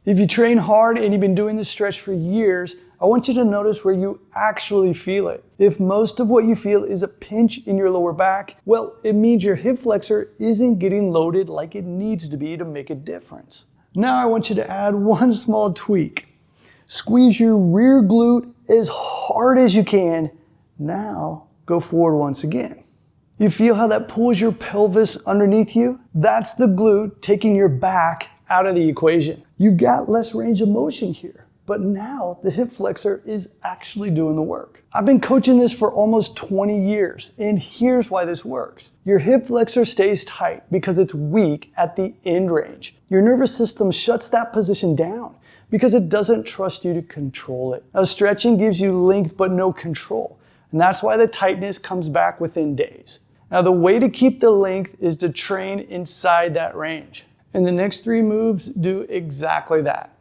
If you train hard and you've been doing this stretch for years, I want you to notice where you actually feel it. If most of what you feel is a pinch in your lower back, well, it means your hip flexor isn't getting loaded like it needs to be to make a difference. Now I want you to add one small tweak. Squeeze your rear glute as hard as you can. Now go forward once again. You feel how that pulls your pelvis underneath you? That's the glute taking your back out of the equation. You've got less range of motion here, but now the hip flexor is actually doing the work. I've been coaching this for almost 20 years, and here's why this works. Your hip flexor stays tight because it's weak at the end range. Your nervous system shuts that position down because it doesn't trust you to control it. Now, stretching gives you length but no control, and that's why the tightness comes back within days. Now, the way to keep the length is to train inside that range. And the next 3 moves do exactly that.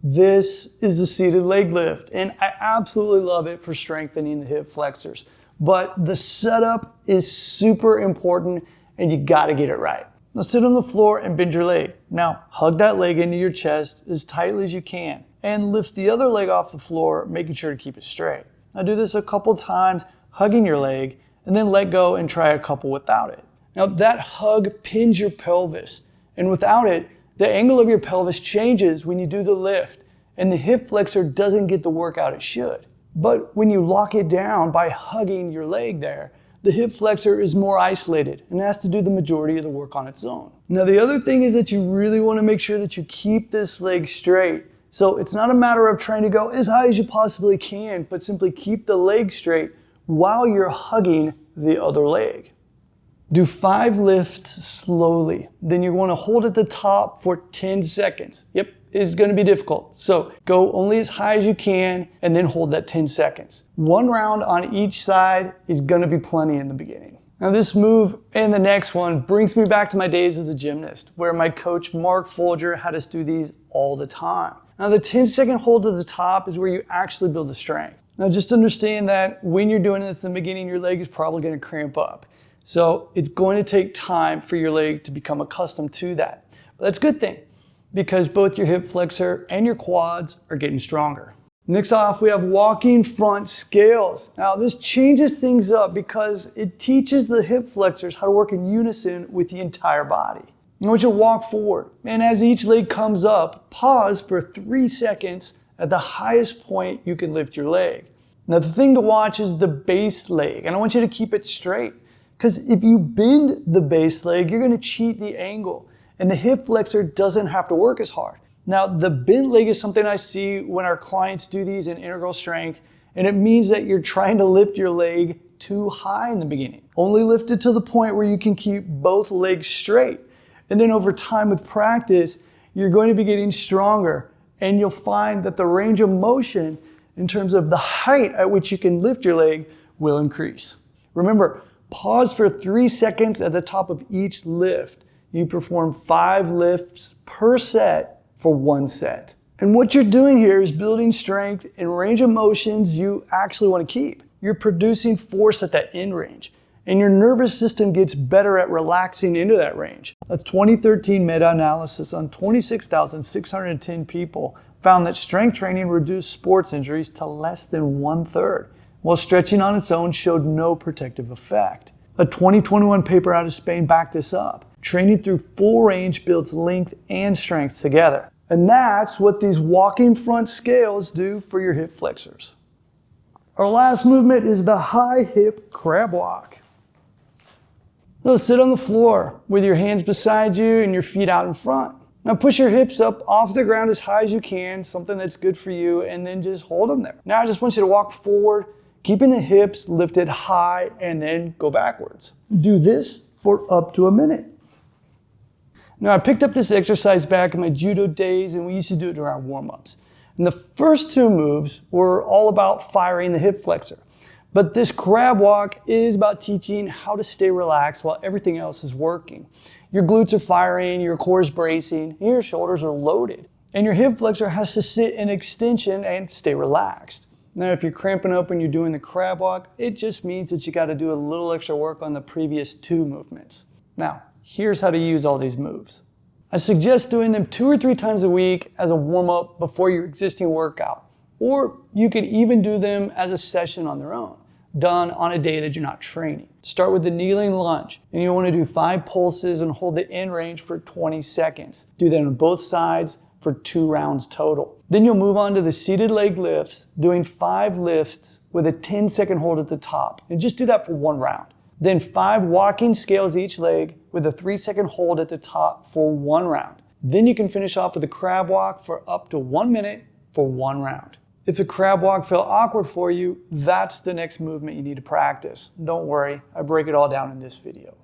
This is the seated leg lift, and I absolutely love it for strengthening the hip flexors. But the setup is super important, and you gotta get it right. Now sit on the floor and bend your leg. Now hug that leg into your chest as tightly as you can, and lift the other leg off the floor, making sure to keep it straight. Now do this a couple times, hugging your leg, and then let go and try a couple without it. Now that hug pins your pelvis, and without it, the angle of your pelvis changes when you do the lift, and the hip flexor doesn't get the workout it should. But when you lock it down by hugging your leg there, the hip flexor is more isolated and has to do the majority of the work on its own. Now the other thing is that you really want to make sure that you keep this leg straight. So it's not a matter of trying to go as high as you possibly can, but simply keep the leg straight while you're hugging the other leg. Do 5 lifts slowly. Then you're going to hold at the top for 10 seconds. Yep, it's going to be difficult. So go only as high as you can and then hold that 10 seconds. 1 round on each side is going to be plenty in the beginning. Now this move and the next one brings me back to my days as a gymnast, where my coach Mark Folger had us do these all the time. Now the 10-second hold at the top is where you actually build the strength. Now just understand that when you're doing this in the beginning, your leg is probably going to cramp up. So it's going to take time for your leg to become accustomed to that. But that's a good thing, because both your hip flexor and your quads are getting stronger. Next off, we have walking front scales. Now this changes things up because it teaches the hip flexors how to work in unison with the entire body. I want you to walk forward, and as each leg comes up, pause for 3 seconds at the highest point you can lift your leg. Now the thing to watch is the base leg, and I want you to keep it straight. Because if you bend the base leg, you're going to cheat the angle, and the hip flexor doesn't have to work as hard. Now, the bent leg is something I see when our clients do these in integral strength, and it means that you're trying to lift your leg too high in the beginning. Only lift it to the point where you can keep both legs straight. And then over time with practice, you're going to be getting stronger, and you'll find that the range of motion in terms of the height at which you can lift your leg will increase. Remember, pause for 3 seconds at the top of each lift. You perform 5 lifts per set for 1 set. And what you're doing here is building strength and range of motions you actually want to keep. You're producing force at that end range, and your nervous system gets better at relaxing into that range. A 2013 meta-analysis on 26,610 people found that strength training reduced sports injuries to less than 1/3. While stretching on its own showed no protective effect. A 2021 paper out of Spain backed this up. Training through full range builds length and strength together. And that's what these walking front scales do for your hip flexors. Our last movement is the high hip crab walk. So sit on the floor with your hands beside you and your feet out in front. Now push your hips up off the ground as high as you can, something that's good for you, and then just hold them there. Now I just want you to walk forward, keeping the hips lifted high, and then go backwards. Do this for up to a minute. Now I picked up this exercise back in my judo days, and we used to do it during our warm-ups. And the first 2 moves were all about firing the hip flexor. But this crab walk is about teaching how to stay relaxed while everything else is working. Your glutes are firing, your core is bracing, and your shoulders are loaded. And your hip flexor has to sit in extension and stay relaxed. Now, if you're cramping up when you're doing the crab walk, it just means that you got to do a little extra work on the previous 2 movements. Now, here's how to use all these moves. I suggest doing them 2 or 3 times a week as a warm-up before your existing workout. Or you could even do them as a session on their own, done on a day that you're not training. Start with the kneeling lunge, and you want to do 5 pulses and hold the end range for 20 seconds. Do that on both sides for 2 rounds total. Then you'll move on to the seated leg lifts, doing 5 lifts with a 10-second hold at the top, and just do that for 1 round. Then 5 walking scales each leg with a 3-second hold at the top for 1 round. Then you can finish off with a crab walk for up to 1 minute for 1 round. If the crab walk felt awkward for you, that's the next movement you need to practice. Don't worry, I break it all down in this video.